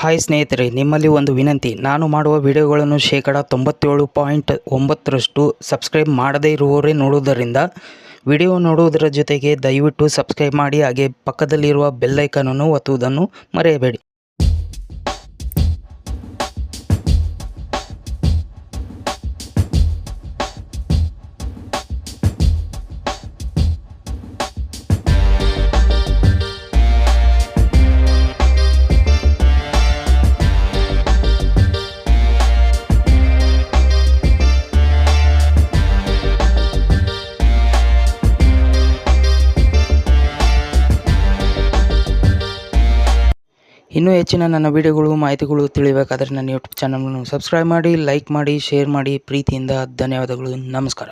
Hi ಸ್ನೇಹಿತರೆ, ನಿಮ್ಮಲ್ಲಿ ಒಂದು ವಿನಂತಿ. ನಾನು ಮಾಡುವ ವಿಡಿಯೋಗಳನ್ನು 97.9% ಸಬ್ಸ್ಕ್ರೈಬ್ ಮಾಡದೇ ಇರುವವರೇ ನೋಡುವುದರಿಂದ ವಿಡಿಯೋ ನೋಡುವುದರ ಜೊತೆಗೆ ದಯವಿಟ್ಟು ಸಬ್ಸ್ಕ್ರೈಬ್ ಮಾಡಿ, ಹಾಗೆ ಪಕ್ಕದಲ್ಲಿರುವ ಬೆಲ್ ಐಕಾನನ್ನು ಒತ್ತುವುದನ್ನು ಮರೆಯಬೇಡಿ. ಇನ್ನೂ ಹೆಚ್ಚಿನ ನನ್ನ ವಿಡಿಯೋಗಳು ಮಾಹಿತಿಗಳು ತಿಳಿಯಬೇಕಾದರೆ ನನ್ನ ಯೂಟ್ಯೂಬ್ ಚಾನಲನ್ನು ಸಬ್ಸ್ಕ್ರೈಬ್ ಮಾಡಿ, ಲೈಕ್ ಮಾಡಿ, ಶೇರ್ ಮಾಡಿ. ಪ್ರೀತಿಯಿಂದ ಧನ್ಯವಾದಗಳು. ನಮಸ್ಕಾರ.